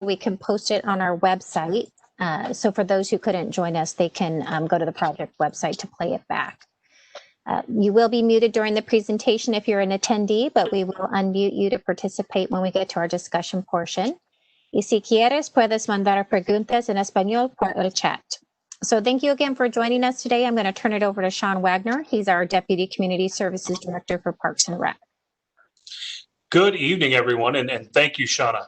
we can post it on our website. So for those who couldn't join us, they can go to the project website to play it back. You will be muted during the presentation if you're an attendee, but we will unmute you to participate when we get to our discussion portion. Y si quieres, puedes mandar preguntas en español por el chat. So thank you again for joining us today. I'm going to turn it over to Sean Wagner. He's our Deputy Community Services Director for Parks and Rec. Good evening, everyone, and thank you, Shauna.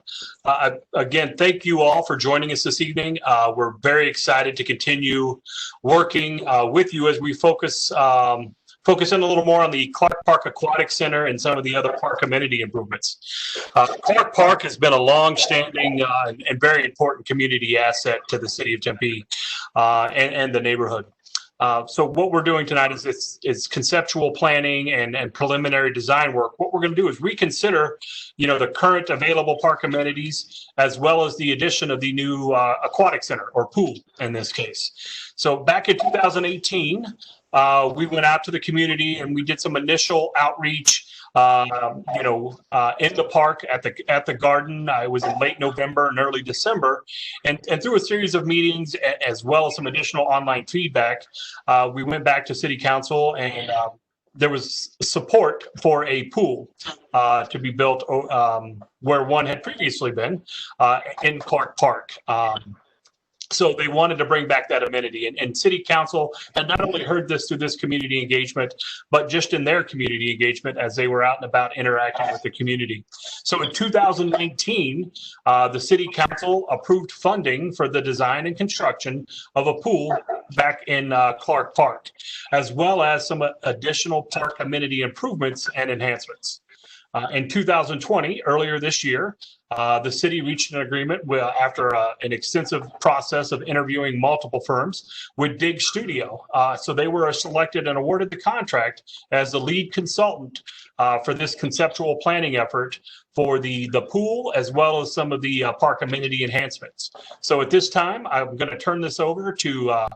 Again, thank you all for joining us this evening. We're very excited to continue working with you as we focus in a little more on the Clark Park Aquatic Center and some of the other park amenity improvements. Clark Park has been a long-standing and very important community asset to the city of Tempe and the neighborhood. So what we're doing tonight is conceptual planning and preliminary design work. What we're going to do is reconsider, the current available park amenities, as well as the addition of the new aquatic center, or pool in this case. So back in 2018, we went out to the community and we did some initial outreach in the park at the garden. It was in late November and early December, and through a series of meetings as well as some additional online feedback, we went back to City Council, and there was support for a pool to be built where one had previously been in Clark Park. So they wanted to bring back that amenity, and City Council had not only heard this through this community engagement, but just in their community engagement as they were out and about interacting with the community. So in 2019, the City Council approved funding for the design and construction of a pool back in Clark Park, as well as some additional park amenity improvements and enhancements. In 2020, earlier this year, the city reached an agreement after an extensive process of interviewing multiple firms with Dig Studio. So they were selected and awarded the contract as the lead consultant for this conceptual planning effort for the pool, as well as some of the park amenity enhancements. So at this time, I'm going to turn this over to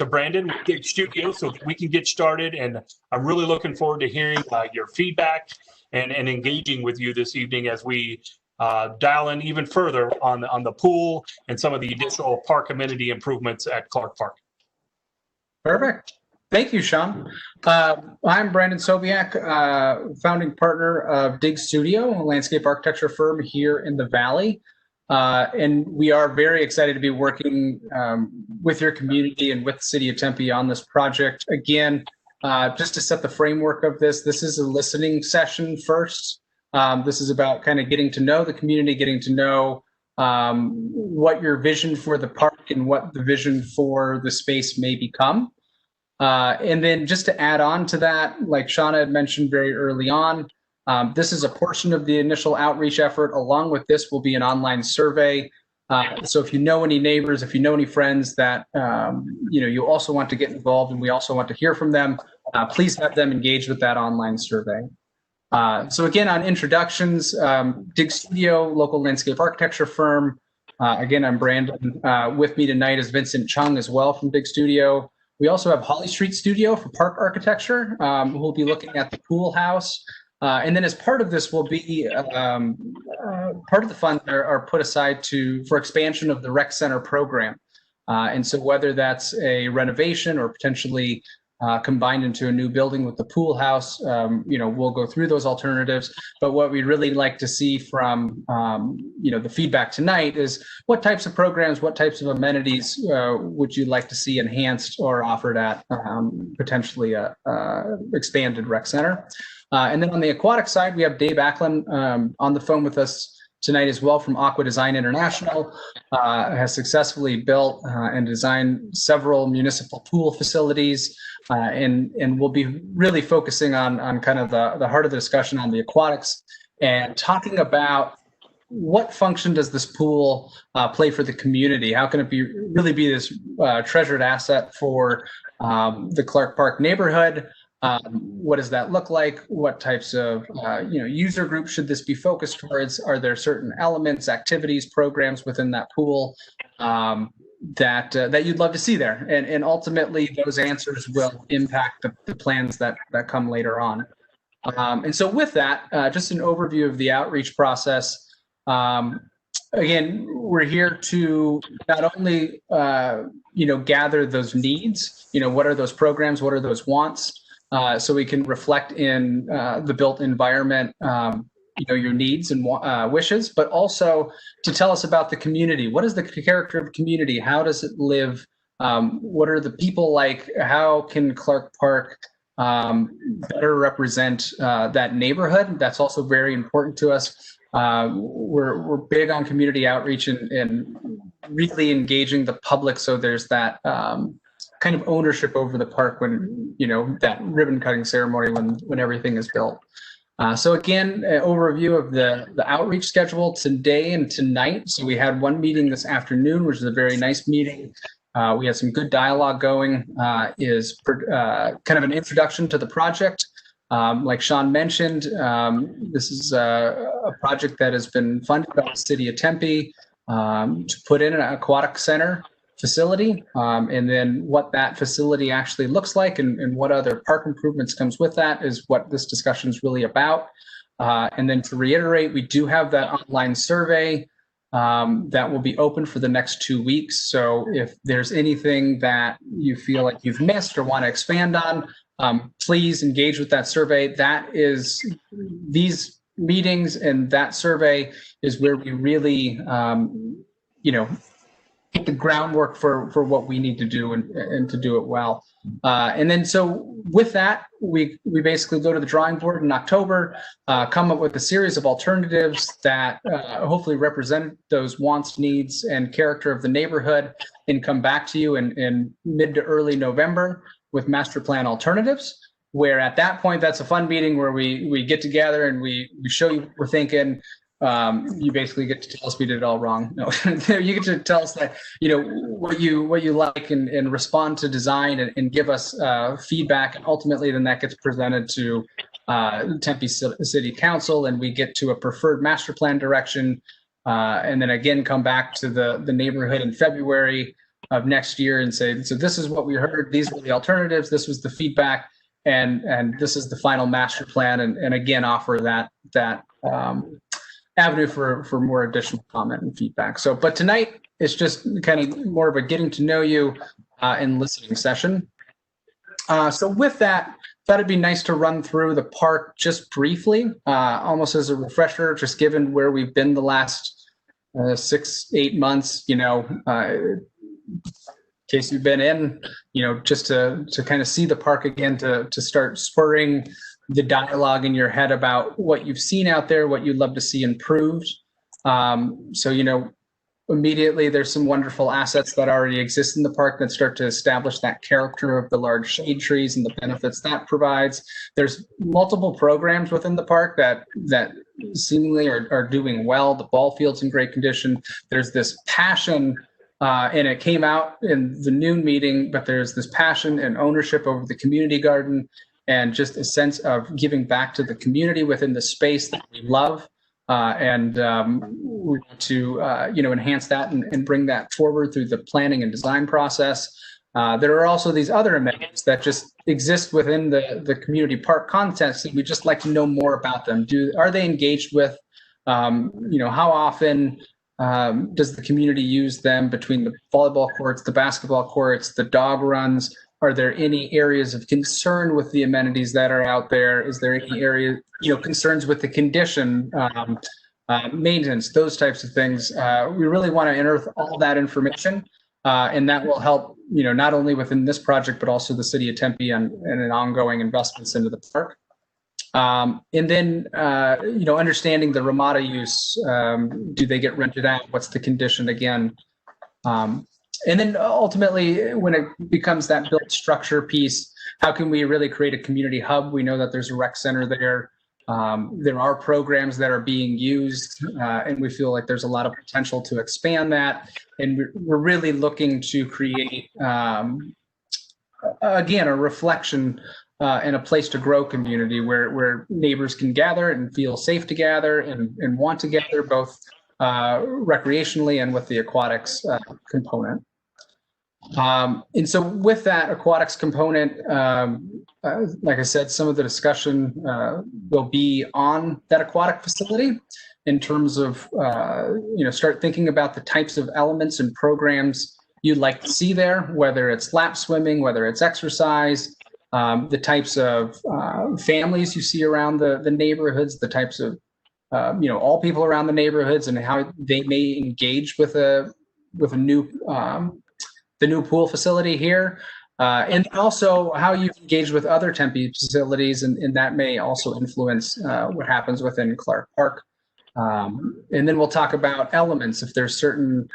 Brandon with Dig Studio so that we can get started. And I'm really looking forward to hearing your feedback and engaging with you this evening as we dial in even further on the pool and some of the additional park amenity improvements at Clark Park. Perfect. Thank you, Sean. I'm Brandon Sobiak, founding partner of Dig Studio, a landscape architecture firm here in the Valley. And we are very excited to be working with your community and with the city of Tempe on this project. Again, just to set the framework of this is a listening session first. This is about kind of getting to know the community, getting to know what your vision for the park and what the vision for the space may become. And then just to add on to that, like Shauna had mentioned very early on, this is a portion of the initial outreach effort. Along with this will be an online survey. So if you know any neighbors, if you know any friends that you also want to get involved and we also want to hear from them, please have them engage with that online survey. So again, on introductions, Dig Studio, local landscape architecture firm. Again, I'm Brandon. With me tonight is Vincent Chung as well from Dig Studio. We also have Holly Street Studio for park architecture, who will be looking at the pool house. And then as part of this will be part of the funds are put aside for expansion of the rec center program. And so whether that's a renovation or potentially combined into a new building with the pool house, we'll go through those alternatives. But what we'd really like to see from the feedback tonight is what types of programs, what types of amenities would you like to see enhanced or offered at potentially a expanded rec center. And then on the aquatic side, we have Dave Acklin on the phone with us tonight as well from Aqua Design International. Has successfully built and designed several municipal pool facilities, and we'll be really focusing on kind of the heart of the discussion on the aquatics and talking about what function does this pool play for the community? How can it really be this treasured asset for the Clark Park neighborhood? What does that look like? What types of user groups should this be focused towards? Are there certain elements, activities, programs within that pool that you'd love to see there? And ultimately, those answers will impact the plans that come later on. And so with that, just an overview of the outreach process. again, we're here to not only gather those needs. What are those programs? What are those wants? So we can reflect in the built environment. Your needs and wishes, but also to tell us about the community. What is the character of the community? How does it live? What are the people like? How can Clark Park better represent that neighborhood? That's also very important to us. We're big on community outreach and really engaging the public, so there's that kind of ownership over the park when that ribbon cutting ceremony when everything is built. So again, an overview of the outreach schedule today and tonight. So we had one meeting this afternoon, which is a very nice meeting. We had some good dialogue going. Is kind of an introduction to the project. Like Sean mentioned, this is a project that has been funded by the city of Tempe to put in an aquatic center facility, and then what that facility actually looks like and what other park improvements comes with that is what this discussion is really about. And then to reiterate, we do have that online survey that will be open for the next 2 weeks. So if there's anything that you feel like you've missed or want to expand on, please engage with that survey. That is, these meetings and that survey is where we really, get the groundwork for what we need to do and to do it well. And then so with that, we basically go to the drawing board in October, come up with a series of alternatives that hopefully represent those wants, needs, and character of the neighborhood, and come back to you in mid to early November with master plan alternatives, where at that point, that's a fun meeting where we get together and we show you what we're thinking. You basically get to tell us we did it all wrong. No, you get to tell us that, what you like and respond to design and give us feedback. And ultimately, then that gets presented to Tempe City Council, and we get to a preferred master plan direction. And then again, come back to the neighborhood in February of next year and say, so this is what we heard. These were the alternatives. This was the feedback. And this is the final master plan. And again, offer that avenue for more additional comment and feedback. So, but tonight it's just kind of more of a getting to know you and listening session. So with that, thought it'd be nice to run through the park just briefly, almost as a refresher, just given where we've been the last 6-8 months, in case you've been in, just to kind of see the park again, to start spurring the dialogue in your head about what you've seen out there, what you'd love to see improved. So, immediately there's some wonderful assets that already exist in the park that start to establish that character of the large shade trees and the benefits that provides. There's multiple programs within the park that seemingly are doing well. The ball field's in great condition. There's this passion, and it came out in the noon meeting, but there's this passion and ownership over the community garden, and just a sense of giving back to the community within the space that we love. And we want to, enhance that and bring that forward through the planning and design process. There are also these other amenities that just exist within the community park context, and we just like to know more about them. Are they engaged with, how often does the community use them between the volleyball courts, the basketball courts, the dog runs? Are there any areas of concern with the amenities that are out there? Is there any area, concerns with the condition, maintenance, those types of things? We really want to unearth all that information, and that will help, not only within this project, but also the city of Tempe and an ongoing investments into the park. And then, understanding the Ramada use, do they get rented out? What's the condition again? And then ultimately, when it becomes that built structure piece, how can we really create a community hub? We know that there's a rec center there. There are programs that are being used, and we feel like there's a lot of potential to expand that. And we're really looking to create, again, a reflection and a place to grow community where neighbors can gather and feel safe to gather and want to gather, both recreationally and with the aquatics component. And so with that aquatics component, like I said, some of the discussion will be on that aquatic facility in terms of, start thinking about the types of elements and programs you'd like to see there, whether it's lap swimming, whether it's exercise, the types of families you see around the neighborhoods, the types of, all people around the neighborhoods and how they may engage with the new pool facility here. And also how you've engaged with other Tempe facilities, and that may also influence what happens within Clark Park. And then we'll talk about elements, if there's certain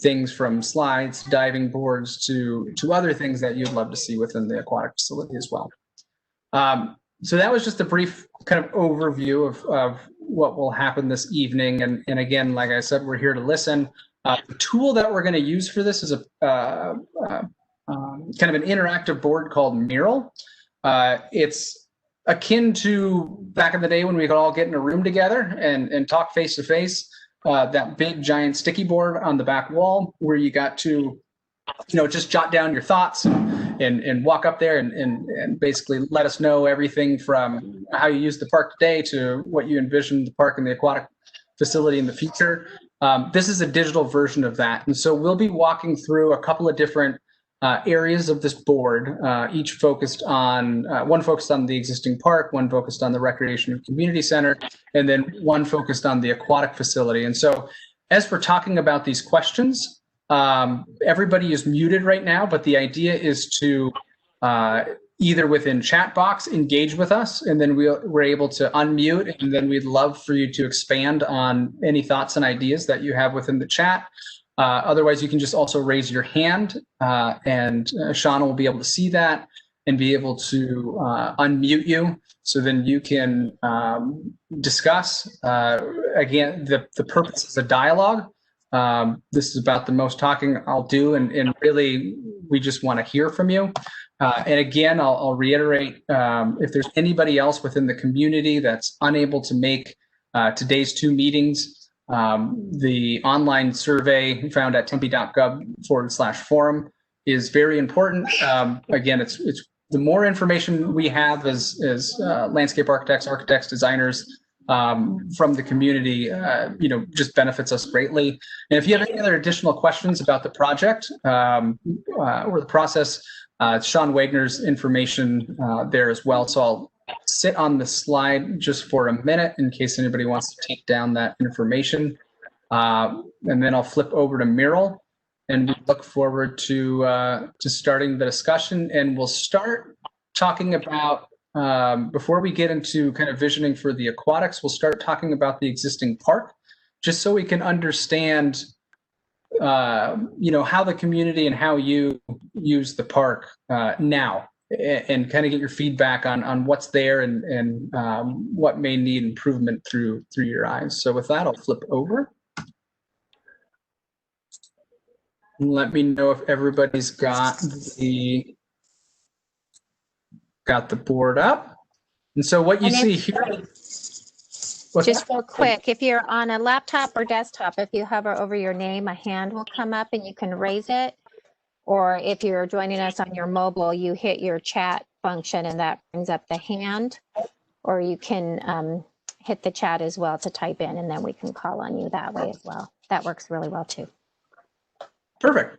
things from slides, diving boards to other things that you'd love to see within the aquatic facility as well. So that was just a brief kind of overview of what will happen this evening. And again, like I said, we're here to listen. The tool that we're going to use for this is a kind of an interactive board called Mural. It's akin to back in the day when we could all get in a room together and talk face to face. That big giant sticky board on the back wall where you got to, just jot down your thoughts and walk up there and basically let us know everything from how you use the park today to what you envision the park and the aquatic facility in the future. This is a digital version of that. And so we'll be walking through a couple of different areas of this board, each focused on, one focused on the existing park, one focused on the recreation and community center, and then one focused on the aquatic facility. And so as we're talking about these questions, everybody is muted right now, but the idea is to either within chat box engage with us, and then we're able to unmute, and then we'd love for you to expand on any thoughts and ideas that you have within the chat. Otherwise, you can just also raise your hand, and Sean will be able to see that and be able to unmute you. So then you can discuss. Again, the purpose is a dialogue. This is about the most talking I'll do, and really, we just want to hear from you. And again, I'll reiterate, if there's anybody else within the community that's unable to make today's two meetings, the online survey found at tempe.gov/forum is very important. Again, it's the more information we have as landscape architects, designers from the community, just benefits us greatly. And if you have any other additional questions about the project or the process, Sean Wagner's information there as well. So I'll sit on the slide just for a minute in case anybody wants to take down that information. And then I'll flip over to Mural, and we look forward to starting the discussion. And we'll start talking about, before we get into kind of visioning for the aquatics, we'll start talking about the existing park, just so we can understand how the community and how you use the park now, and kind of get your feedback on what's there and what may need improvement through your eyes. So with that, I'll flip over. Let me know if everybody's got the board up. And so what you see here. Just real quick, if you're on a laptop or desktop, if you hover over your name, a hand will come up and you can raise it. Or if you're joining us on your mobile, you hit your chat function and that brings up the hand. Or you can hit the chat as well to type in, and then we can call on you that way as well. That works really well too. Perfect.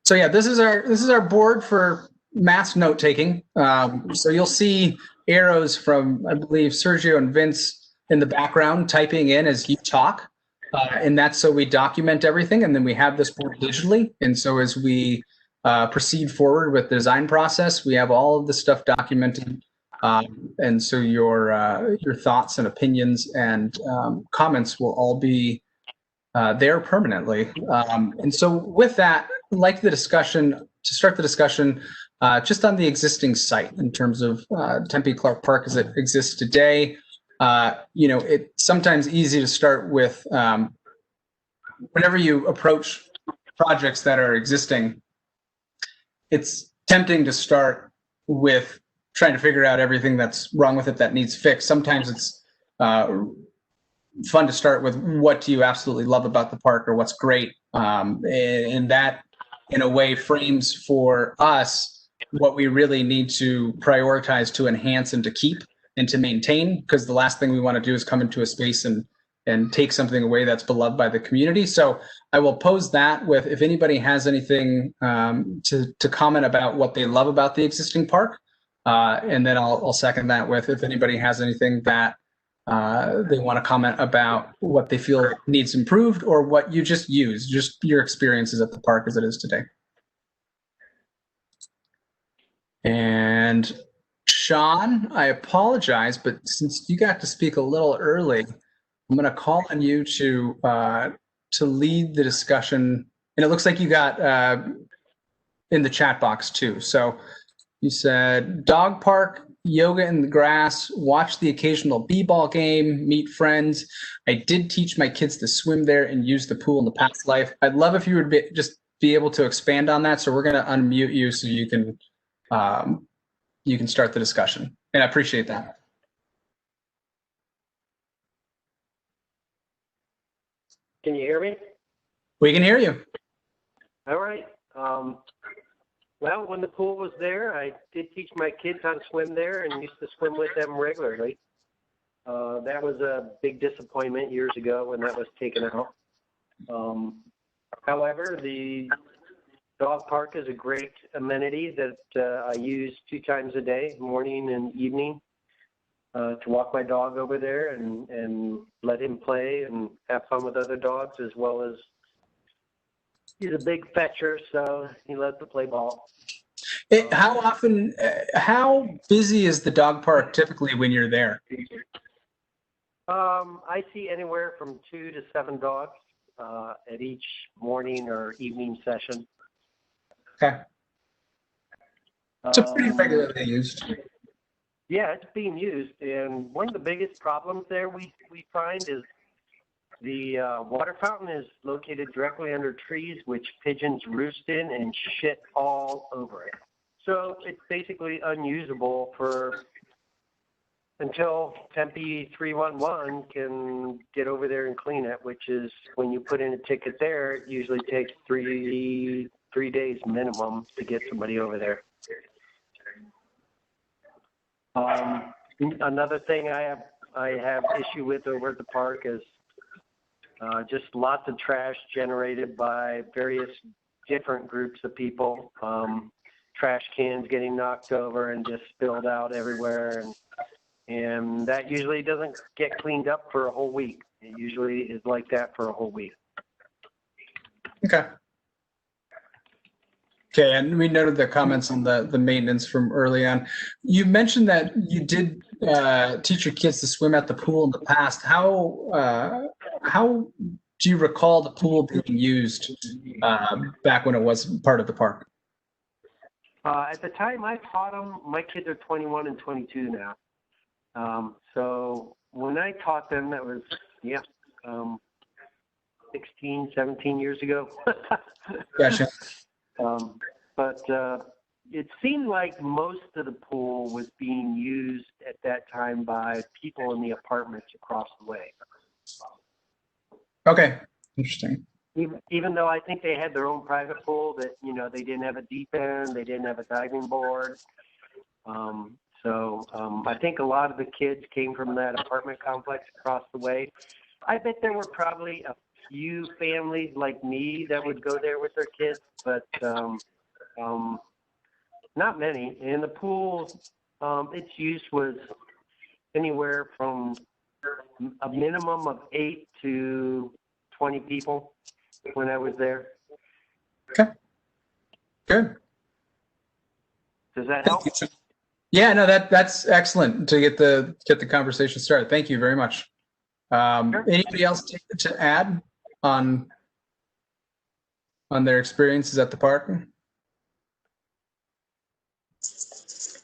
So yeah, this is our board for mass note taking. So you'll see arrows from, I believe, Sergio and Vince in the background typing in as you talk, and that's so we document everything, and then we have this board digitally. And so as we proceed forward with the design process, we have all of the stuff documented, and so your thoughts and opinions and comments will all be there permanently. And so with that, I'd like to start the discussion just on the existing site in terms of Tempe Clark Park as it exists today. It's sometimes easy to start with whenever you approach projects that are existing, it's tempting to start with trying to figure out everything that's wrong with it that needs fixed. Sometimes it's fun to start with what do you absolutely love about the park or what's great. And that in a way frames for us what we really need to prioritize to enhance and to keep and to maintain, because the last thing we want to do is come into a space and take something away that's beloved by the community. So I will pose that with, if anybody has anything to comment about what they love about the existing park, and then I'll second that with, if anybody has anything that they want to comment about what they feel needs improved or what you just use, just your experiences at the park as it is today. And Sean, I apologize, but since you got to speak a little early, I'm going to call on you to lead the discussion. And it looks like you got in the chat box too. So you said dog park, yoga in the grass, watch the occasional b-ball game, meet friends. I did teach my kids to swim there and use the pool in the past life. I'd love if you would just be able to expand on that. So we're going to unmute you so you can start the discussion. And I appreciate that. Can you hear me? We can hear you. All right. Well, when the pool was there, I did teach my kids how to swim there and used to swim with them regularly. That was a big disappointment years ago when that was taken out. However, the dog park is a great amenity that I use 2 times a day, morning and evening, to walk my dog over there and let him play and have fun with other dogs, as well as he's a big fetcher, so he loves to play ball. How busy is the dog park typically when you're there? I see anywhere from 2 to 7 dogs at each morning or evening session. Okay. So pretty regularly used. Yeah, it's being used, and one of the biggest problems there we find is the water fountain is located directly under trees, which pigeons roost in and shit all over it. So it's basically unusable until Tempe 311 can get over there and clean it, which is when you put in a ticket there, it usually takes three days minimum to get somebody over there. Another thing I have issue with over at the park is just lots of trash generated by various different groups of people. Trash cans getting knocked over and just spilled out everywhere, and that usually doesn't get cleaned up for a whole week. It usually is like that for a whole week. Okay. Okay, and we noted the comments on the maintenance from early on. You mentioned that you did teach your kids to swim at the pool in the past. How do you recall the pool being used back when it was part of the park? At the time I taught them, my kids are 21 and 22 now. So when I taught them, that was, 16, 17 years ago. Gotcha. But it seemed like most of the pool was being used at that time by people in the apartments across the way. Okay, interesting. Even though I think they had their own private pool that, they didn't have a deep end, they didn't have a diving board. So I think a lot of the kids came from that apartment complex across the way. I bet there were probably a few families like me that would go there with their kids, but not many. And the pool, its use was anywhere from a minimum of 8 to 20 people when I was there. Okay. Good. Does that help? Yeah, no, that's excellent to get the conversation started. Thank you very much. Sure. Anybody else to add on their experiences at the park?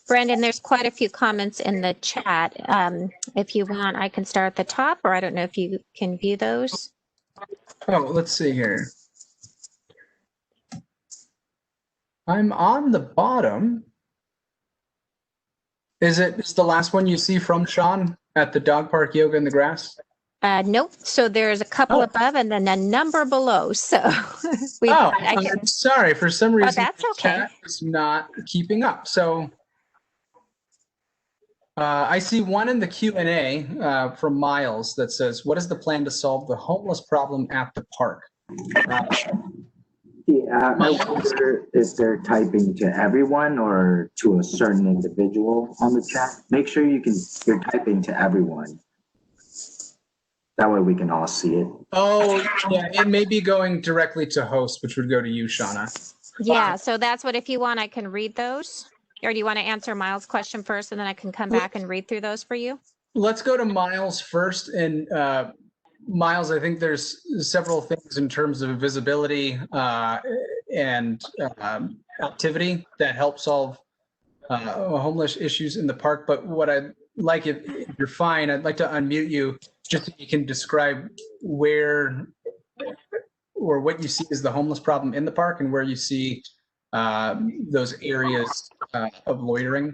Brandon, there's quite a few comments in the chat. If you want, I can start at the top, or I don't know if you can view those. Oh, let's see here. I'm on the bottom. Is the last one you see from Sean at the dog park, yoga in the grass? Nope. So there's a couple Oh. above and then a number below. So we. Oh, I can, I'm sorry. For some reason, that's the okay. chat is not keeping up. So I see one in the Q&A from Miles that says, "What is the plan to solve the homeless problem at the park?" Yeah, I wonder if they're typing to everyone or to a certain individual on the chat. Make sure you're typing to everyone. That way we can all see it. Oh, yeah, it may be going directly to host, which would go to you, Shauna. Yeah. So that's what, if you want, I can read those. Or do you want to answer Miles' question first and then I can come back and read through those for you? Let's go to Miles first. And Miles, I think there's several things in terms of visibility and activity that help solve homeless issues in the park. But what I'd like, if you're fine, I'd like to unmute you just so you can describe where or what you see as the homeless problem in the park and where you see those areas of loitering.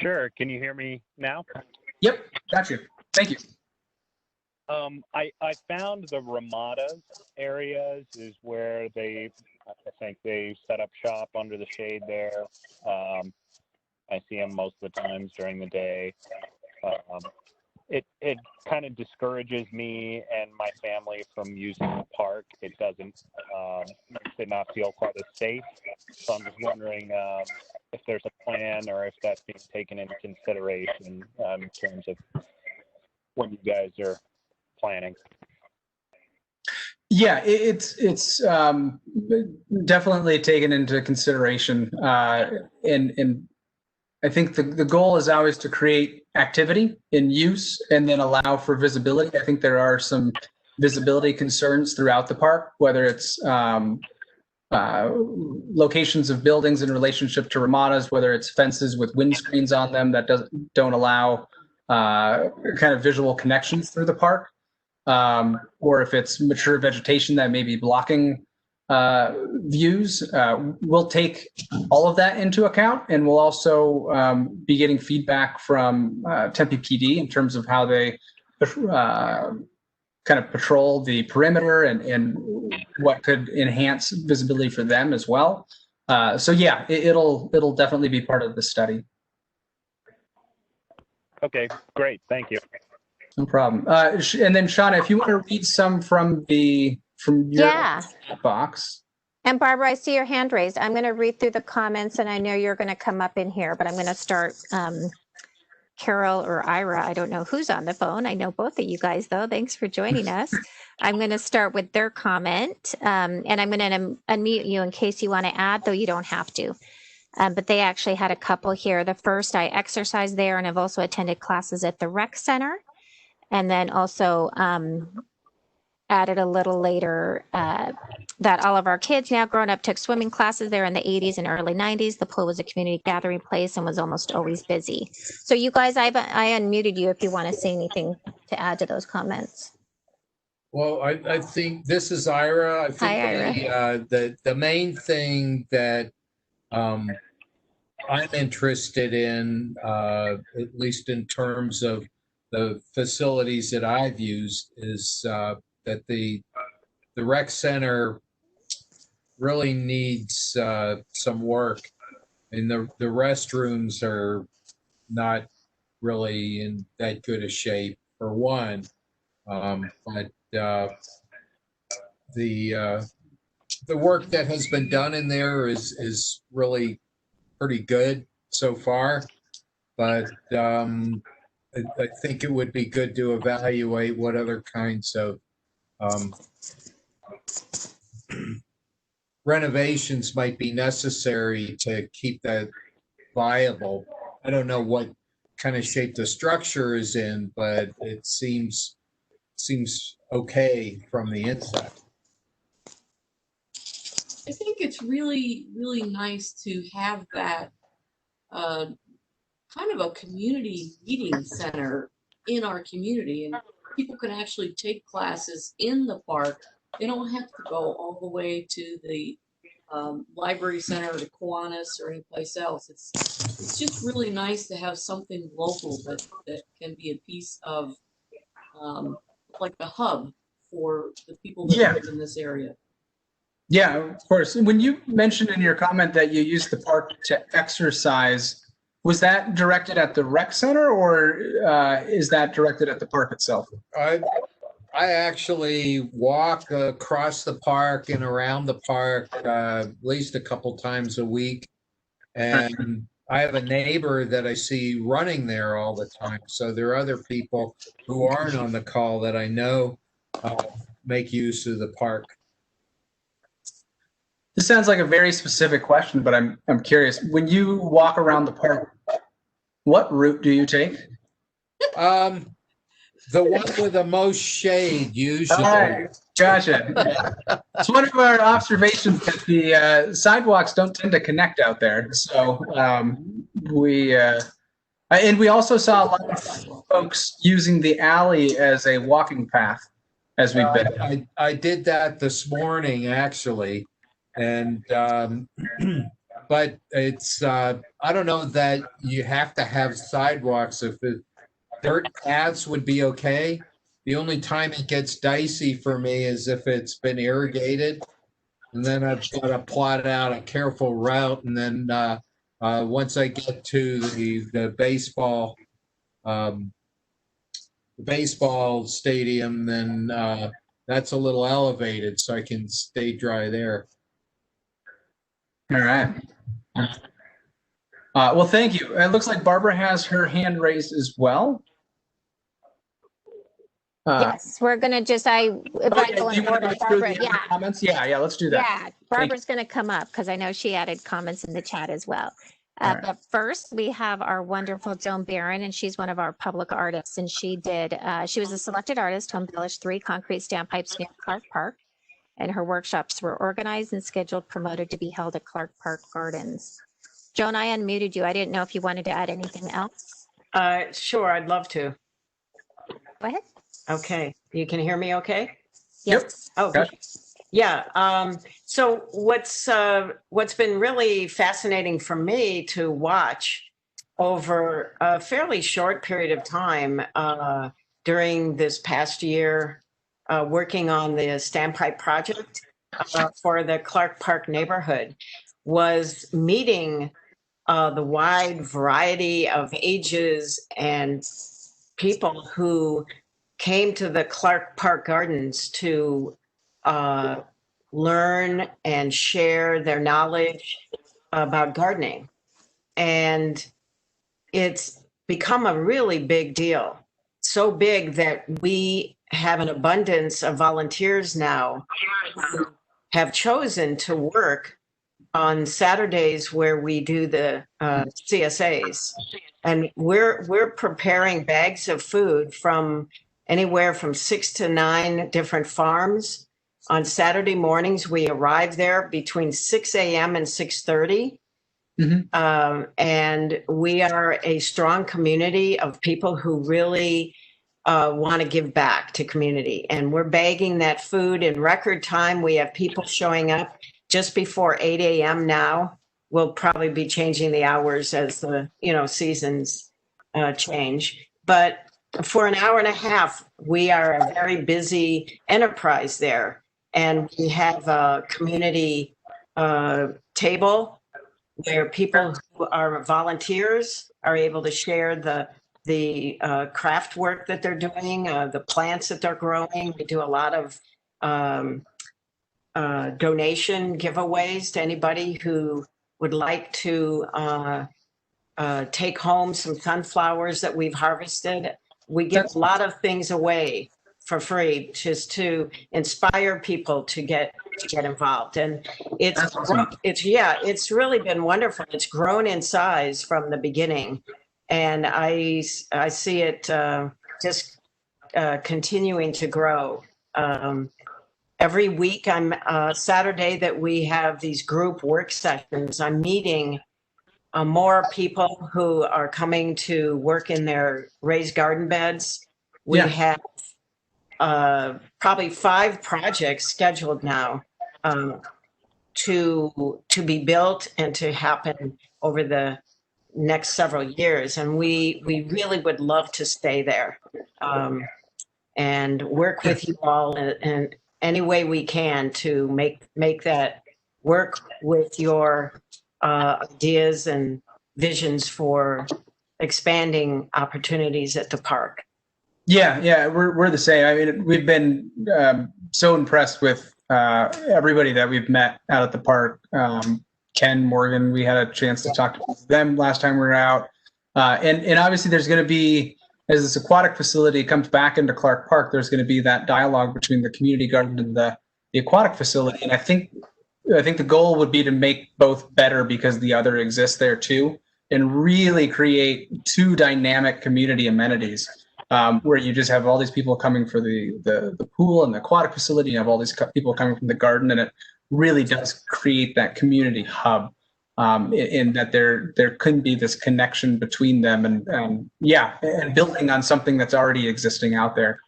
Sure. Can you hear me now? Yep, got you. Thank you. I found the Ramadas areas is where I think they set up shop under the shade there. I see them most of the times during the day. It kind of discourages me and my family from using the park. It makes it not feel quite as safe. So I'm just wondering if there's a plan or if that's being taken into consideration in terms of what you guys are planning. Yeah, it's definitely taken into consideration, and I think the goal is always to create activity in use and then allow for visibility. I think there are some visibility concerns throughout the park, whether it's locations of buildings in relationship to ramadas, whether it's fences with windscreens on them that don't allow kind of visual connections through the park, or if it's mature vegetation that may be blocking views. We'll take all of that into account, and we'll also be getting feedback from Tempe PD in terms of how they kind of patrol the perimeter and what could enhance visibility for them as well. So yeah, it'll definitely be part of the study. Okay, great. Thank you. No problem. And then Shauna, if you want to read some from your box. And Barbara, I see your hand raised. I'm going to read through the comments, and I know you're going to come up in here, but I'm going to start. Carol or Ira, I don't know who's on the phone. I know both of you guys, though. Thanks for joining us. I'm going to start with their comment, and I'm going to unmute you in case you want to add, though you don't have to. But they actually had a couple here. The first, I exercised there, and I've also attended classes at the rec center. And then also added a little later that all of our kids now grown up took swimming classes there in the 80s and early 90s. The pool was a community gathering place and was almost always busy. So you guys, I unmuted you if you want to say anything to add to those comments. Well, I think this is Ira. I think Hi, Ira. The main thing that I'm interested in, at least in terms of the facilities that I've used, is that the rec center really needs some work, and the restrooms are not really in that good a shape, for one. But the work that has been done in there is really pretty good so far. But I think it would be good to evaluate what other kinds of renovations might be necessary to keep that viable. I don't know what kind of shape the structure is in, but it seems okay from the inside. I think it's really, really nice to have that kind of a community meeting center in our community, and people can actually take classes in the park. They don't have to go all the way to the library center to Kiwanis or anyplace else. It's just really nice to have something local that can be a piece of like the hub for the people that Yeah. live in this area. Yeah, of course. When you mentioned in your comment that you use the park to exercise, was that directed at the rec center or is that directed at the park itself? I actually walk across the park and around the park at least a couple times a week. And I have a neighbor that I see running there all the time. So there are other people who aren't on the call that I know make use of the park. This sounds like a very specific question, but I'm curious. When you walk around the park, what route do you take? The one with the most shade, usually. All right, gotcha. It's one of our observations that the sidewalks don't tend to connect out there. So we also saw a lot of folks using the alley as a walking path as we've been. I did that this morning, actually. And but it's I don't know that you have to have sidewalks. If dirt paths would be okay. The only time it gets dicey for me is if it's been irrigated, and then I've got to plot out a careful route. And then once I get to the baseball stadium, then that's a little elevated, so I can stay dry there. All right. Well, thank you. It looks like Barbara has her hand raised as well. Yes, we're gonna just, if I go in order, Barbara, yeah. Comments? Yeah, let's do that. Yeah, Barbara's gonna come up because I know she added comments in the chat as well. Right. But first, we have our wonderful Joan Barron, and she's one of our public artists, and she was a selected artist to embellish 3 concrete standpipes near Clark Park, and her workshops were organized and scheduled, promoted to be held at Clark Park Gardens. Joan, I unmuted you. I didn't know if you wanted to add anything else. Sure, I'd love to. Go ahead. Okay, you can hear me okay? Yes. Oh, good. Yeah. So what's been really fascinating for me to watch over a fairly short period of time during this past year, working on the standpipe project for the Clark Park neighborhood, was meeting the wide variety of ages and people who came to the Clark Park Gardens to learn and share their knowledge about gardening. And it's become a really big deal. So big that we have an abundance of volunteers now who have chosen to work on Saturdays where we do the CSAs. And we're preparing bags of food from anywhere from 6 to 9 different farms. On Saturday mornings, we arrive there between 6 a.m. and 6:30. And we are a strong community of people who really want to give back to community. And we're bagging that food in record time. We have people showing up just before 8 a.m. now. We'll probably be changing the hours as the seasons change. But for an hour and a half, we are a very busy enterprise there. And we have a community table where people who are volunteers are able to share the craft work that they're doing, the plants that they're growing. We do a lot of donation giveaways to anybody who would like to take home some sunflowers that we've harvested. We give a lot of things away for free just to inspire people to get involved. And it's really been wonderful. It's grown in size from the beginning. And I see it just continuing to grow. Every week, Saturday that we have these group work sessions, I'm meeting more people who are coming to work in their raised garden beds. We have probably 5 projects scheduled now to be built and to happen over the next several years. And we really would love to stay there and work with you all in any way we can to make that work with your ideas and visions for expanding opportunities at the park. Yeah, we're the same. I mean, we've been so impressed with everybody that we've met out at the park. Ken, Morgan, we had a chance to talk to them last time we were out. And obviously there's going to be, as this aquatic facility comes back into Clark Park, there's going to be that dialogue between the community garden and the aquatic facility. And I think the goal would be to make both better because the other exists there too, and really create two dynamic community amenities. Where you just have all these people coming for the pool and the aquatic facility, you have all these people coming from the garden, and it really does create that community hub in that there couldn't be this connection between them and building on something that's already existing out there.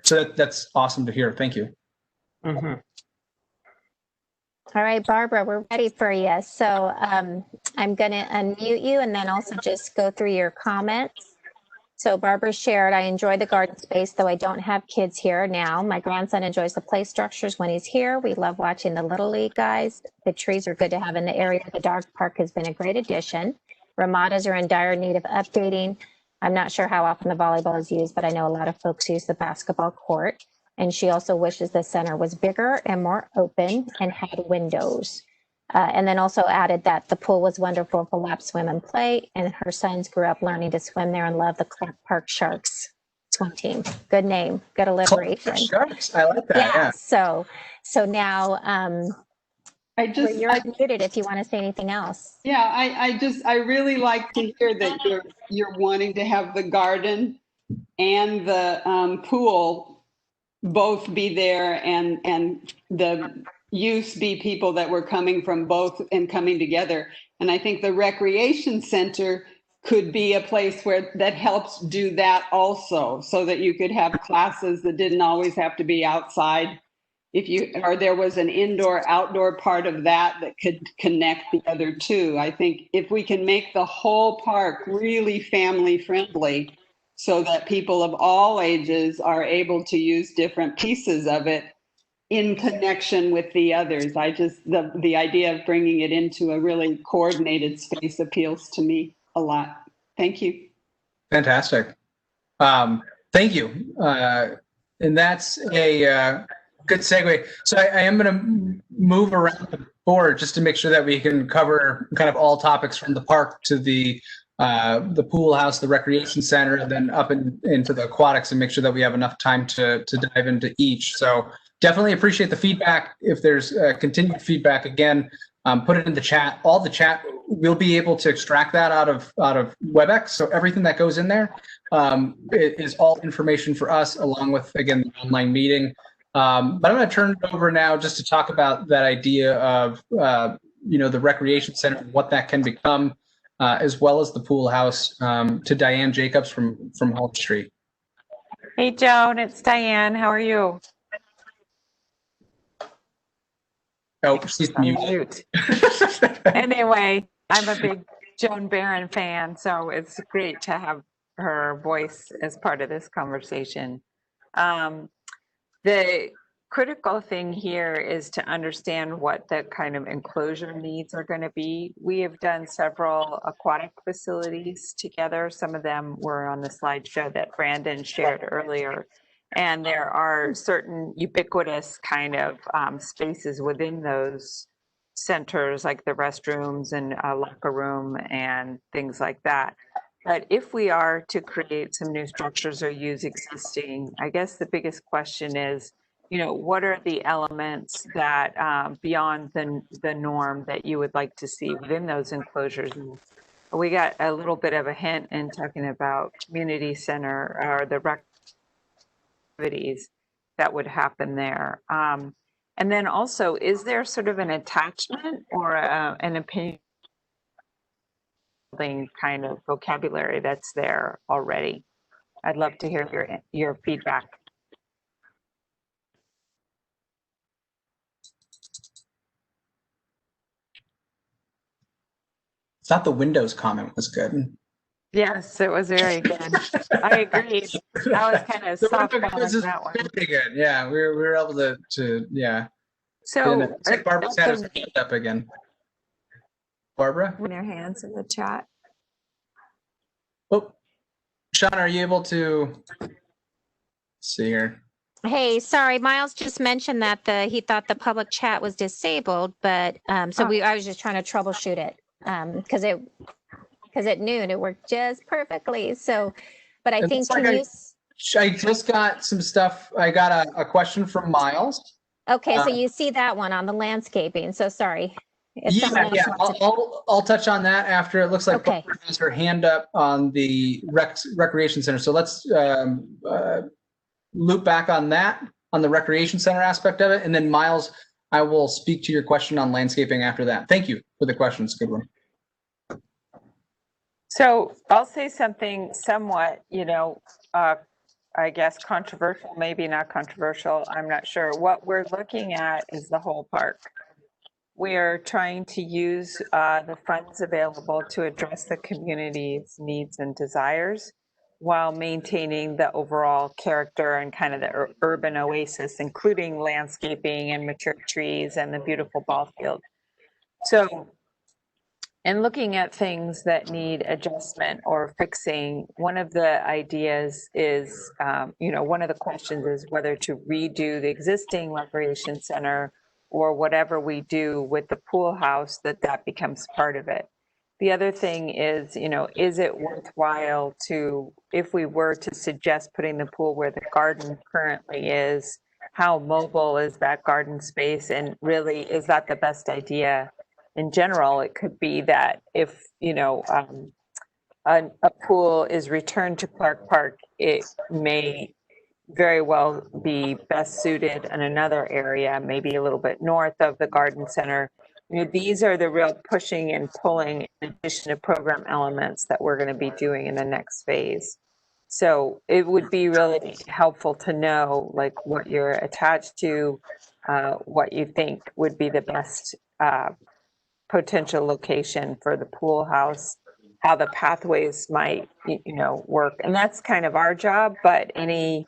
So that's awesome to hear. Thank you. Mm-hmm. All right, Barbara, we're ready for you. So I'm going to unmute you and then also just go through your comments. So Barbara shared, I enjoy the garden space, though I don't have kids here now. My grandson enjoys the play structures when he's here. We love watching the Little League guys. The trees are good to have in the area. The dog park has been a great addition. Ramadas are in dire need of updating. I'm not sure how often the volleyball is used, but I know a lot of folks use the basketball court. And she also wishes the center was bigger and more open and had windows. And then also added that the pool was wonderful for lap swim and play, and her sons grew up learning to swim there and love the Clark Park Sharks swim team. Good name, good alliteration. Sharks, I like that. Yeah. So now you're muted if you want to say anything else. Yeah, I really like to hear that you're wanting to have the garden and the pool both be there, and the use be people that were coming from both and coming together. And I think the recreation center could be a place that helps do that also, so that you could have classes that didn't always have to be outside. Or there was an indoor-outdoor part of that could connect the other two. I think if we can make the whole park really family friendly, so that people of all ages are able to use different pieces of it in connection with the others. The idea of bringing it into a really coordinated space appeals to me a lot. Thank you. Fantastic. Thank you. And that's a good segue. So I am going to move around the board just to make sure that we can cover kind of all topics from the park to the pool house, the recreation center, and then up into the aquatics, and make sure that we have enough time to dive into each. So definitely appreciate the feedback. If there's continued feedback, again, put it in the chat. All the chat, we'll be able to extract that out of WebEx. So everything that goes in there is all information for us, along with, again, the online meeting. But I'm going to turn it over now just to talk about that idea of the recreation center and what that can become, as well as the pool house, to Diane Jacobs from Hall Street. Hey, Joan, it's Diane. How are you? Oh, she's muted. Anyway, I'm a big Joan Barron fan, so it's great to have her voice as part of this conversation. The critical thing here is to understand what the kind of enclosure needs are going to be. We have done several aquatic facilities together. Some of them were on the slideshow that Brandon shared earlier. And there are certain ubiquitous kind of spaces within those centers, like the restrooms and a locker room and things like that. But if we are to create some new structures or use existing, I guess the biggest question is, what are the elements that beyond the norm that you would like to see within those enclosures? We got a little bit of a hint in talking about community center or the activities that would happen there. And then also, is there sort of an attachment or an opinion kind of vocabulary that's there already? I'd love to hear your feedback. Thought the Windows comment was good. Yes, it was very good. I agree. I was kind of The window comment softballing is that one. pretty good. Yeah, we were able to yeah. So, Looks like Barbara's had her hand up again. Barbara? their hands in the chat. Oh, Sean, are you able to see here? Hey, sorry, Miles just mentioned that he thought the public chat was disabled, but I was just trying to troubleshoot it because at noon it worked just perfectly. So, but I think I just got some stuff. I got a question from Miles. Okay, so you see that one on the landscaping. So sorry. I'll touch on that after. It looks like Barbara has her hand up on the recreation center. So let's loop back on that, on the recreation center aspect of it. And then Miles, I will speak to your question on landscaping after that. Thank you for the question. It's a good one. So I'll say something somewhat, I guess controversial, maybe not controversial. I'm not sure. What we're looking at is the whole park. We are trying to use the funds available to address the community's needs and desires while maintaining the overall character and kind of the urban oasis, including landscaping and mature trees and the beautiful ball field. So, in looking at things that need adjustment or fixing, one of the ideas is, one of the questions is whether to redo the existing recreation center or whatever we do with the pool house, that becomes part of it. The other thing is, is it worthwhile to, if we were to suggest putting the pool where the garden currently is, how mobile is that garden space? And really, is that the best idea? In general, it could be that if, a pool is returned to Clark Park, it may very well be best suited in another area, maybe a little bit north of the garden center. These are the real pushing and pulling in addition to program elements that we're going to be doing in the next phase. So it would be really helpful to know like what you're attached to, what you think would be the best potential location for the pool house, how the pathways might, work. And that's kind of our job, but any,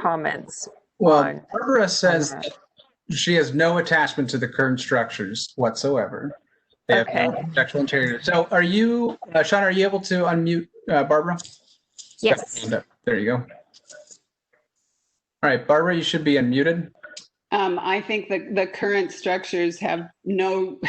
comments? Well, Barbara says that she has no attachment to the current structures whatsoever. They have no architectural interior. So are you, Sean, are you able to unmute Barbara? Yes. There you go. All right, Barbara, you should be unmuted. I think that the current structures have no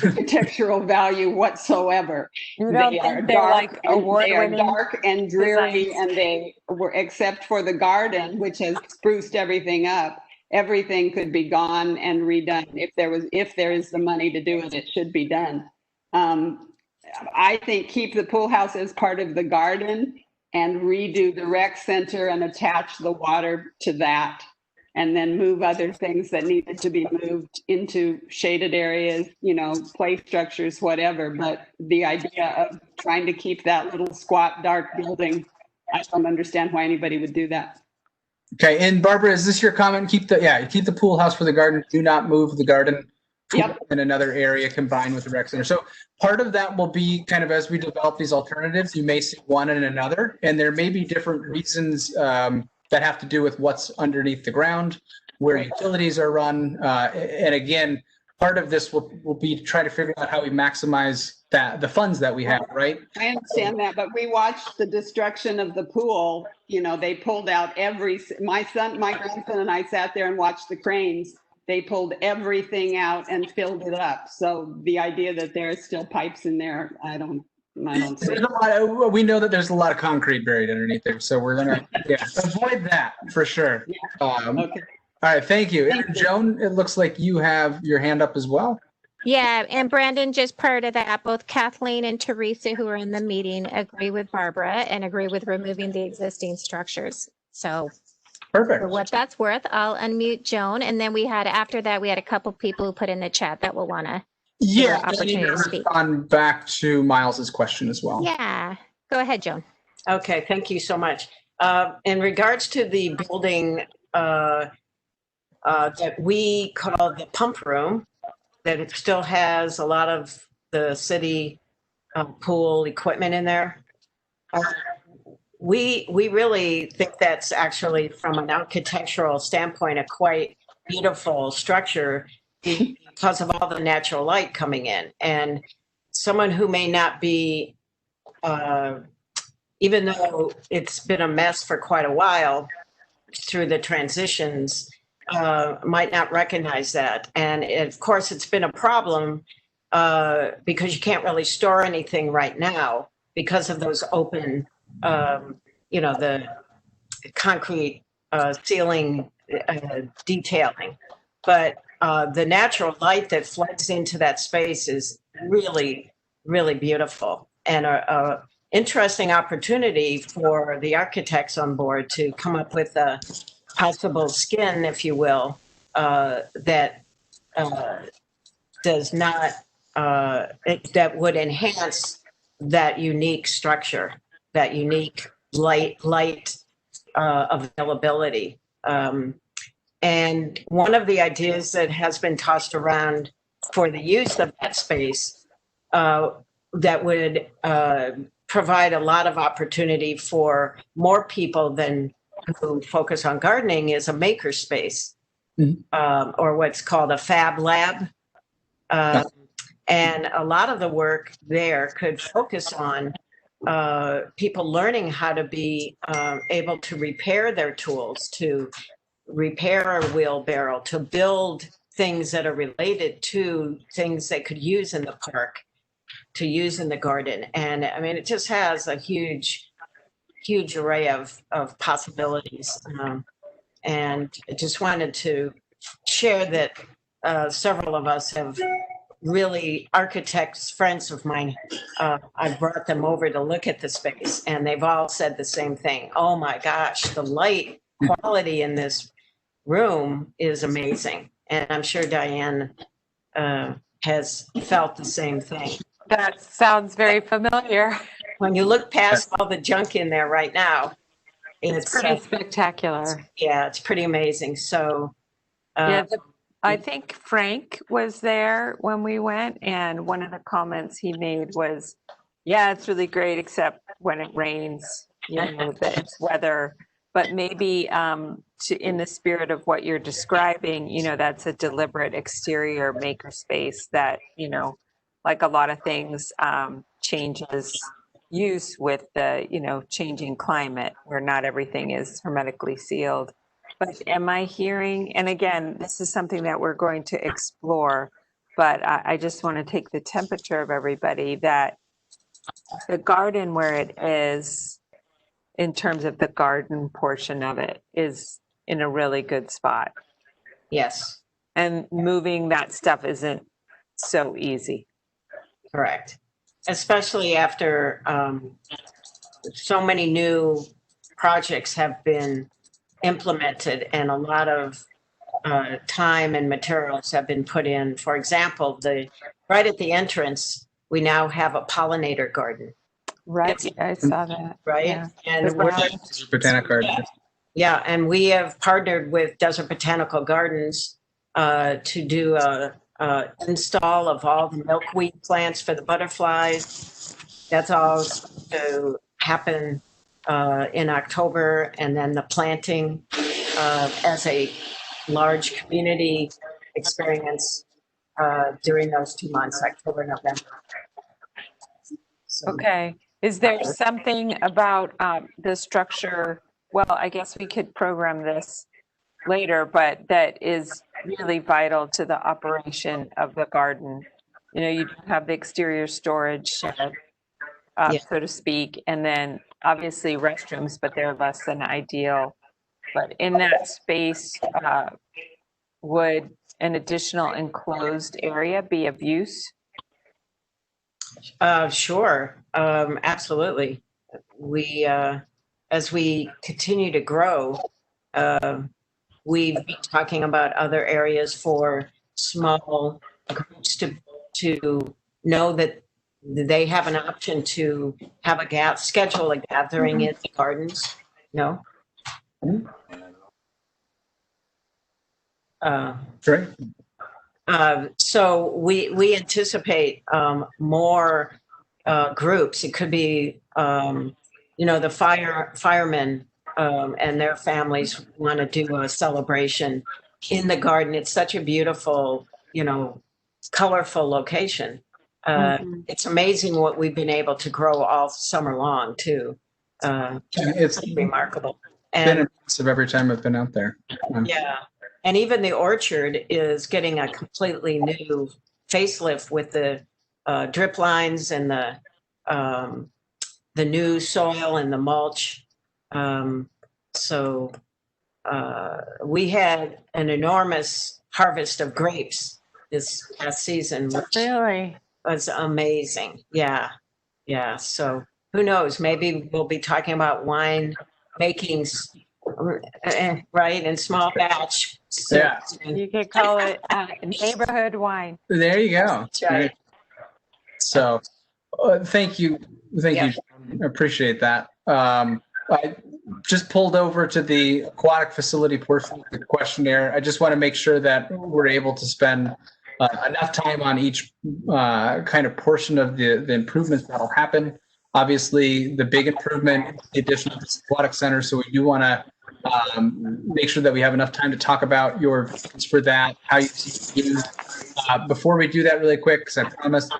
architectural value whatsoever. You don't think they're like award-winning? They are dark and dreary, designs. And they were, except for the garden, which has spruced everything up. Everything could be gone and redone. If there is the money to do it, it should be done. I think keep the pool house as part of the garden and redo the rec center and attach the water to that. And then move other things that needed to be moved into shaded areas, play structures, whatever. But the idea of trying to keep that little squat, dark building, I don't understand why anybody would do that. Okay, and Barbara, is this your comment? Keep the pool house for the garden. Do not move the garden in another area combined with the rec center. So part of that will be kind of as we develop these alternatives, you may see one and another, and there may be different reasons that have to do with what's underneath the ground, where utilities are run. And again, part of this will be to try to figure out how we maximize the funds that we have, right? I understand that, but we watched the destruction of the pool. They pulled out my grandson and I sat there and watched the cranes. They pulled everything out and filled it up. So the idea that there are still pipes in there, I don't see. We know that there's a lot of concrete buried underneath there, so we're gonna avoid that for sure. Yeah. Okay. All right, thank you. And Joan, it looks like you have your hand up as well. Yeah, and Brandon, just prior to that, both Kathleen and Teresa, who are in the meeting, agree with Barbara and agree with removing the existing structures. So perfect. For what that's worth, I'll unmute Joan, and then after that we had a couple people who put in the chat that will want to. Yeah, opportunity to respond back to Miles's question as well. Yeah, go ahead, Joan. Okay, thank you so much. In regards to the building that we call the pump room, that it still has a lot of the city pool equipment in there. We really think that's actually, from an architectural standpoint, a quite beautiful structure because of all the natural light coming in. And someone who may not be, even though it's been a mess for quite a while through the transitions, might not recognize that. And of course, it's been a problem because you can't really store anything right now because of those open, the concrete ceiling detailing. But the natural light that floods into that space is really, really beautiful, and a interesting opportunity for the architects on board to come up with a possible skin, if you will, that does not, that would enhance that unique structure, that unique light availability. And one of the ideas that has been tossed around for the use of that space that would provide a lot of opportunity for more people than who focus on gardening is a maker space, or what's called a fab lab. And a lot of the work there could focus on people learning how to be able to repair their tools, to repair a wheelbarrow, to build things that are related to things they could use in the park, to use in the garden. And I mean, it just has a huge array of possibilities. And I just wanted to share that several of us have really, architects, friends of mine, I brought them over to look at the space, and they've all said the same thing. Oh my gosh, the light quality in this room is amazing. And I'm sure Diane has felt the same thing. That sounds very familiar. When you look past all the junk in there right now, it's pretty spectacular. Yeah, it's pretty amazing. So, I think Frank was there when we went, and one of the comments he made was, yeah, it's really great, except when it rains, that it's weather. But maybe in the spirit of what you're describing, that's a deliberate exterior makerspace that, like a lot of things, changes use with the, changing climate, where not everything is hermetically sealed. But am I hearing, and again, this is something that we're going to explore, but I just want to take the temperature of everybody, that the garden where it is, in terms of the garden portion of it, is in a really good spot. Yes. And moving that stuff isn't so easy. Correct. Especially after so many new projects have been implemented and a lot of time and materials have been put in. For example, right at the entrance, we now have a pollinator garden. Right, I saw that. Right, yeah. and Botanic garden. Yeah, and we have partnered with Desert Botanical Gardens to do a install of all the milkweed plants for the butterflies. That's all to happen in October, and then the planting as a large community experience during those 2 months, October, November. So, okay. Is there something about the structure? Well, I guess we could program this later, but that is really vital to the operation of the garden. You have the exterior storage shed, so to speak, and then obviously restrooms, but they're less than ideal. But in that space, would an additional enclosed area be of use? Sure, absolutely. We, as we continue to grow, we've been talking about other areas for small groups to know that they have an option to have schedule a gathering in the gardens. No? Great. So we anticipate more groups. It could be, the firemen and their families want to do a celebration in the garden. It's such a beautiful, colorful location. It's amazing what we've been able to grow all summer long too. It's remarkable. been And impressive every time I've been out there. yeah, and even the orchard is getting a completely new facelift with the drip lines and the new soil and the mulch. So we had an enormous harvest of grapes this past season, which Really? was amazing. Yeah. Yeah. So who knows? Maybe we'll be talking about wine makings, right, in small batch. Yeah. You could call it neighborhood wine. There you go. That's right. So, thank you. Thank you. I appreciate that. I just pulled over to the aquatic facility portion of the questionnaire. I just want to make sure that we're able to spend enough time on each kind of portion of the improvements that'll happen. Obviously, the big improvement, the addition of the aquatic center. So we do want to make sure that we have enough time to talk about your visions for that, how you see it used. Before we do that really quick, because I promised,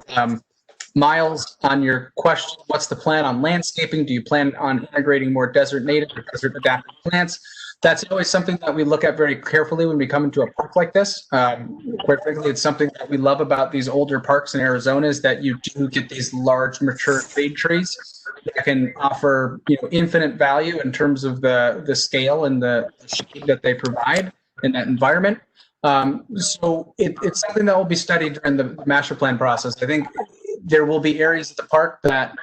Miles, on your question, what's the plan on landscaping? Do you plan on integrating more desert native or desert adapted plants? That's always something that we look at very carefully when we come into a park like this. Quite frankly, it's something that we love about these older parks in Arizona is that you do get these large mature shade trees that can offer, infinite value in terms of the scale and the shade that they provide in that environment. So it's something that will be studied during the master plan process. I think there will be areas of the park that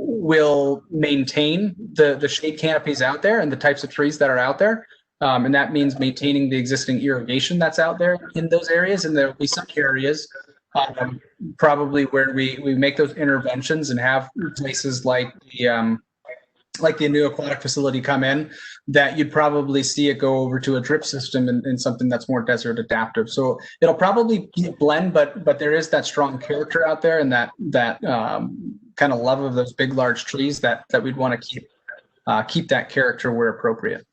will maintain the shade canopies out there and the types of trees that are out there. And that means maintaining the existing irrigation that's out there in those areas. And there will be some areas probably where we make those interventions and have places like the new aquatic facility come in, that you'd probably see it go over to a drip system and something that's more desert adaptive. So it'll probably blend, but there is that strong character out there and that kind of love of those big, large trees that we'd want to keep that character where appropriate.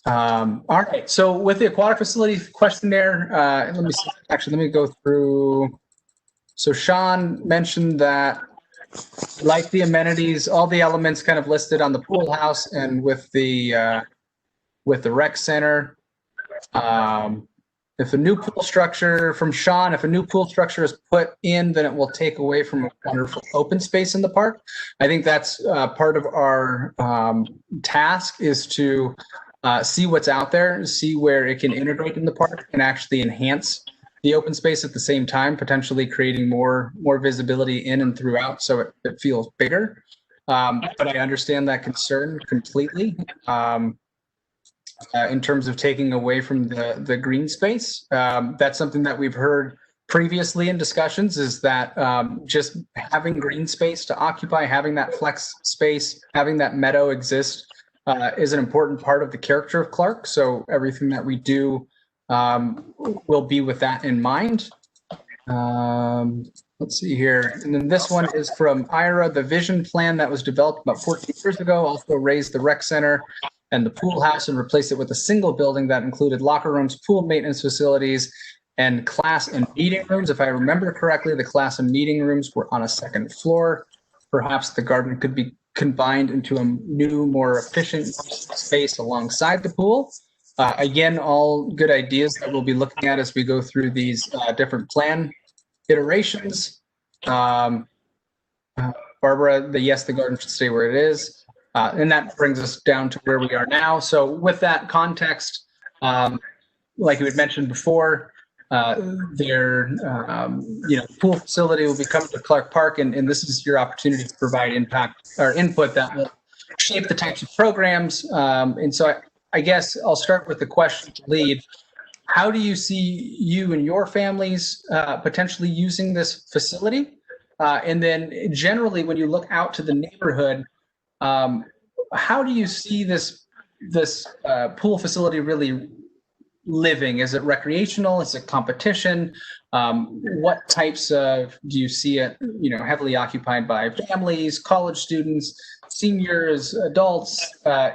All right. So with the aquatic facility questionnaire, let me go through. So Sean mentioned that, like the amenities, all the elements kind of listed on the pool house and with the rec center. If a new pool structure from Sean, if a new pool structure is put in, then it will take away from a wonderful open space in the park. I think that's part of our task is to see what's out there, see where it can integrate in the park and actually enhance the open space at the same time, potentially creating more visibility in and throughout, so it feels bigger. But I understand that concern completely in terms of taking away from the green space. That's something that we've heard previously in discussions, is that just having green space to occupy, having that flex space, having that meadow exist is an important part of the character of Clark. So everything that we do will be with that in mind. Let's see here. And then this one is from Ira. The vision plan that was developed about 14 years ago also raised the rec center and the pool house and replaced it with a single building that included locker rooms, pool maintenance facilities, and class and meeting rooms. If I remember correctly, the class and meeting rooms were on a second floor. Perhaps the garden could be combined into a new, more efficient space alongside the pool. Again, all good ideas that we'll be looking at as we go through these different plan iterations. Barbara, yes, the garden should stay where it is. And that brings us down to where we are now. So with that context, like we had mentioned before, their pool facility will be coming to Clark Park, and this is your opportunity to provide impact or input that will shape the types of programs. And so I guess I'll start with the question to lead. How do you see you and your families potentially using this facility? And then generally, when you look out to the neighborhood, how do you see this pool facility really living? Is it recreational? Is it competition? What types of, do you see it, heavily occupied by families, college students, seniors, adults?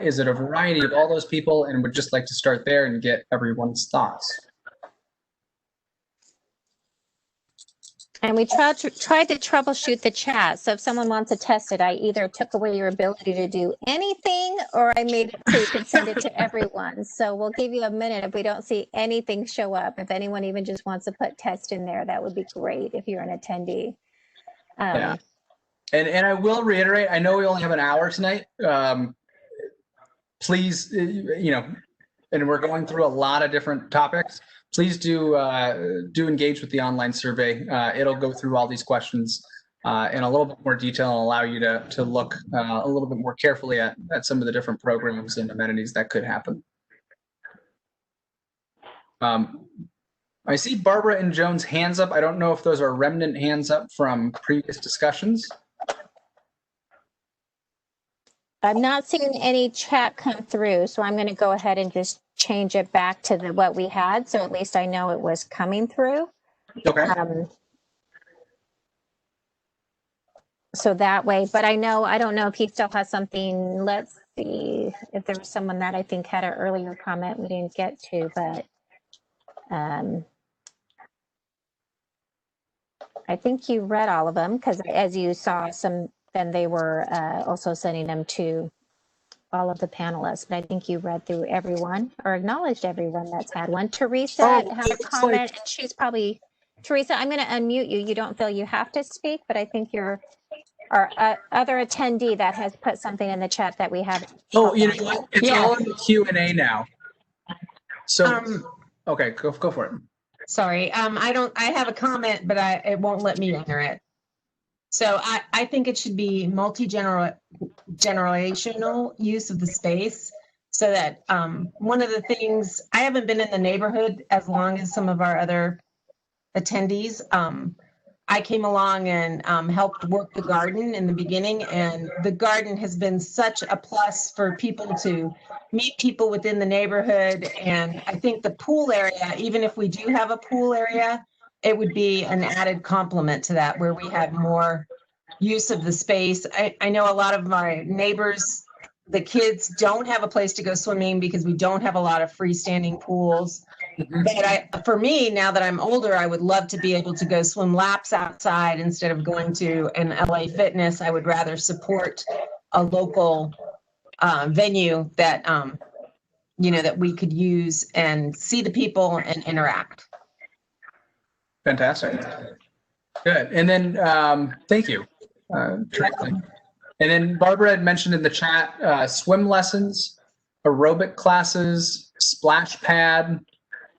Is it a variety of all those people? And would just like to start there and get everyone's thoughts. And we tried to troubleshoot the chat. So if someone wants to test it, I either took away your ability to do anything or I made it so you could send it to everyone. So we'll give you a minute. If we don't see anything show up, if anyone even just wants to put test in there, that would be great if you're an attendee. Yeah. And I will reiterate, I know we only have an hour tonight. Please, and we're going through a lot of different topics. Please do engage with the online survey. It'll go through all these questions in a little bit more detail and allow you to look a little bit more carefully at some of the different programs and amenities that could happen. I see Barbara and Joan's hands up. I don't know if those are remnant hands up from previous discussions. I'm not seeing any chat come through, so I'm going to go ahead and just change it back to what we had, so at least I know it was coming through. Okay. So that way, but I don't know if he still has something. Let's see if there was someone that I think had an earlier comment we didn't get to, but I think you read all of them, because as you saw some, then they were also sending them to all of the panelists, but I think you read through everyone or acknowledged everyone that's had one. Teresa had a comment, and she's probably, Teresa, I'm going to unmute you. You don't feel you have to speak, but I think you're our other attendee that has put something in the chat that we haven't. Oh, you know what? It's all in the Q&A now. So, okay, go for it. Sorry, I have a comment, but it won't let me enter it. So I think it should be multi-generational use of the space, so that one of the things, I haven't been in the neighborhood as long as some of our other attendees. I came along and helped work the garden in the beginning, and the garden has been such a plus for people to meet people within the neighborhood. And I think the pool area, even if we do have a pool area, it would be an added complement to that, where we had more use of the space. I know a lot of my neighbors, the kids don't have a place to go swimming because we don't have a lot of freestanding pools. But for me, now that I'm older, I would love to be able to go swim laps outside instead of going to an LA Fitness. I would rather support a local venue that, that we could use and see the people and interact. Fantastic. Good. And then, thank you. And then Barbara had mentioned in the chat, swim lessons, aerobic classes, splash pad,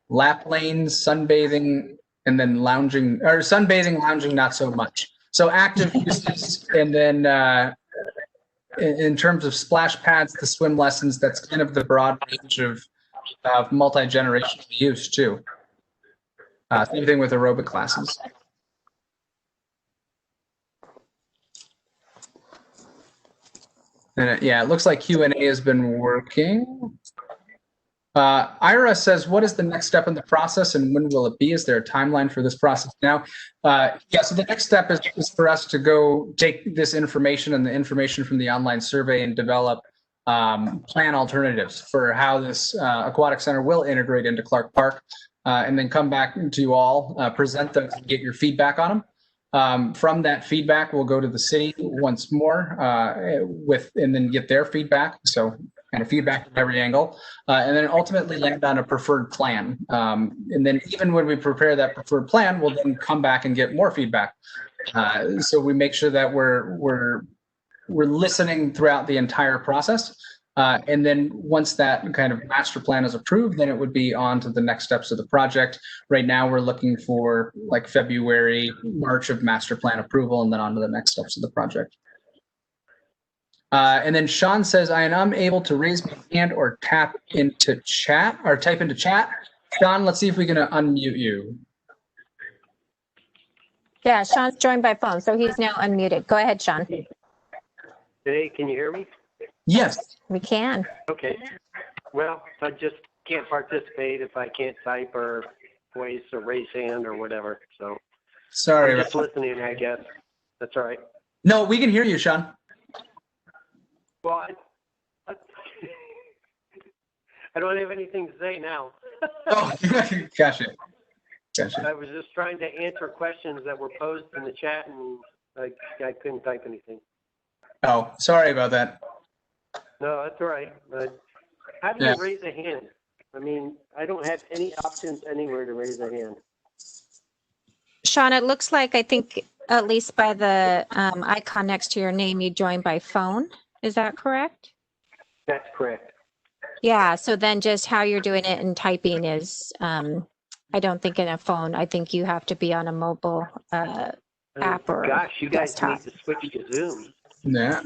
lap lanes, sunbathing, and then lounging, or sunbathing, lounging, not so much. So active uses, and then in terms of splash pads, the swim lessons, that's kind of the broad range of multi-generational use too. Same thing with aerobic classes. And it looks like Q&A has been working. Ira says, what is the next step in the process and when will it be? Is there a timeline for this process now? So the next step is for us to go take this information and the information from the online survey and develop plan alternatives for how this aquatic center will integrate into Clark Park, and then come back to you all, present those and get your feedback on them. From that feedback, we'll go to the city once more and then get their feedback. So kind of feedback from every angle, and then ultimately land on a preferred plan. And then even when we prepare that preferred plan, we'll then come back and get more feedback. So we make sure that we're listening throughout the entire process. And then once that kind of master plan is approved, then it would be on to the next steps of the project. Right now, we're looking for like February, March of master plan approval, and then on to the next steps of the project. And then Sean says, I am unable to raise my hand or tap into chat or type into chat. Sean, let's see if we can unmute you. Yeah, Sean's joined by phone, so he's now unmuted. Go ahead, Sean. Hey, can you hear me? Yes. We can. Okay. Well, I just can't participate if I can't type or voice or raise hand or whatever. So Sorry. I'm just listening, I guess. That's all right. No, we can hear you, Sean. Well, I don't have anything to say now. Oh, gotcha. I was just trying to answer questions that were posed in the chat, and I couldn't type anything. Oh, sorry about that. No, that's all right. But how do you raise a hand? I mean, I don't have any options anywhere to raise a hand. Sean, it looks like, I think, at least by the icon next to your name, you joined by phone. Is that correct? That's correct. Yeah, so then just how you're doing it and typing is, I don't think in a phone. I think you have to be on a mobile app or Gosh, you guys desktop. need to switch to Zoom. Yeah.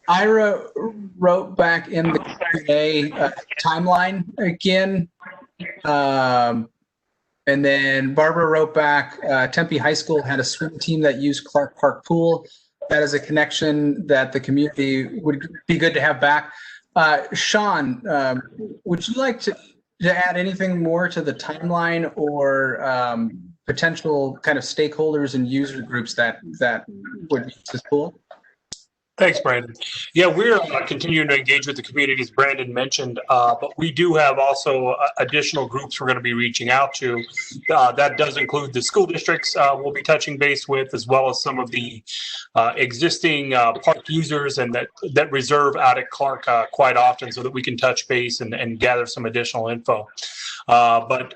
Ira wrote back in the Q&A timeline again. And then Barbara wrote back, Tempe High School had a swim team that used Clark Park Pool. That is a connection that the community would be good to have back. Sean, would you like to add anything more to the timeline or potential kind of stakeholders and user groups that would use this pool? Thanks, Brandon. Yeah, we're continuing to engage with the community, as Brandon mentioned, but we do have also additional groups we're going to be reaching out to. That does include the school districts we'll be touching base with, as well as some of the existing park users and that reserve out at Clark quite often, so that we can touch base and gather some additional info. But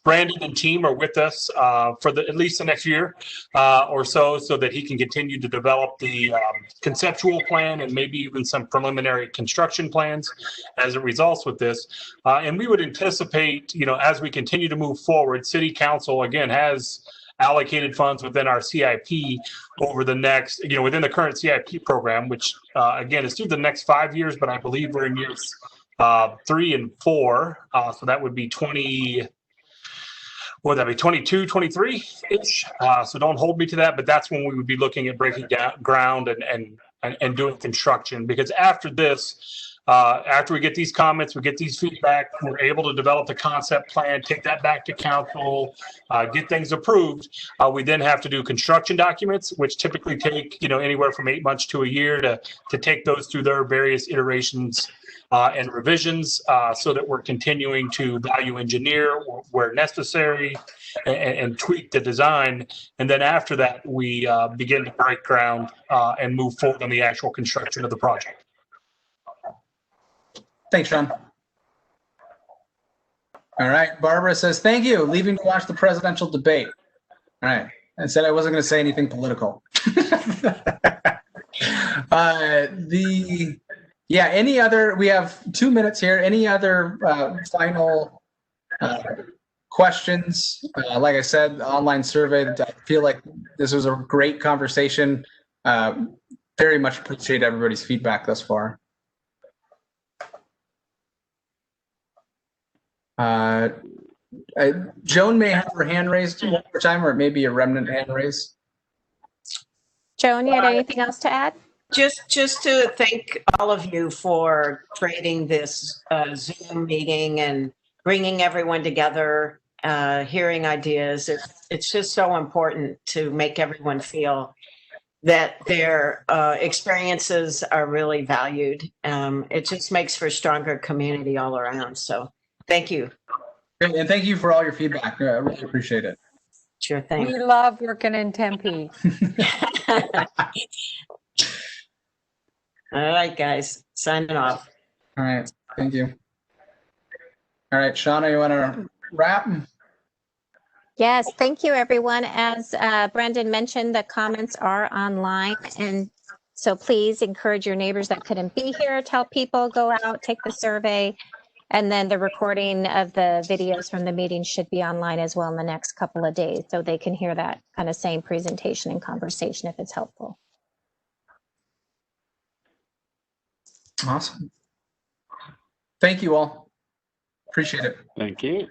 Brandon and team are with us for at least the next year or so that he can continue to develop the conceptual plan and maybe even some preliminary construction plans as it results with this. And we would anticipate, as we continue to move forward, City Council, again, has allocated funds within our CIP over the next, within the current CIP program, which, again, is through the next 5 years, but I believe we're in years 3 and 4, so that would be 22, 23-ish. So don't hold me to that, but that's when we would be looking at breaking down ground and doing construction. Because after this, after we get these comments, we get these feedback, we're able to develop the concept plan, take that back to council, get things approved. We then have to do construction documents, which typically take anywhere from 8 months to a year to take those through their various iterations and revisions, so that we're continuing to value engineer where necessary and tweak the design. And then after that, we begin to break ground and move forward on the actual construction of the project. Thanks, Sean. All right, Barbara says, thank you, leaving to watch the presidential debate. All right, I said I wasn't going to say anything political. Any other, we have 2 minutes here. Any other final questions? Like I said, online survey, I feel like this was a great conversation. Very much appreciate everybody's feedback thus far. Joan may have her hand raised one more time, or maybe a remnant hand raised. Joan, you had anything else to add? Just to thank all of you for creating this Zoom meeting and bringing everyone together, hearing ideas. It's just so important to make everyone feel that their experiences are really valued. It just makes for a stronger community all around. So thank you. Great, and thank you for all your feedback. I really appreciate it. Sure thing. We love working in Tempe. All right, guys, signing off. All right, thank you. All right, Shauna, you want to wrap? Yes, thank you, everyone. As Brandon mentioned, the comments are online, and so please encourage your neighbors that couldn't be here. Tell people, go out, take the survey, and then the recording of the videos from the meeting should be online as well in the next couple of days, so they can hear that kind of same presentation and conversation if it's helpful. Awesome. Thank you all. Appreciate it. Thank you.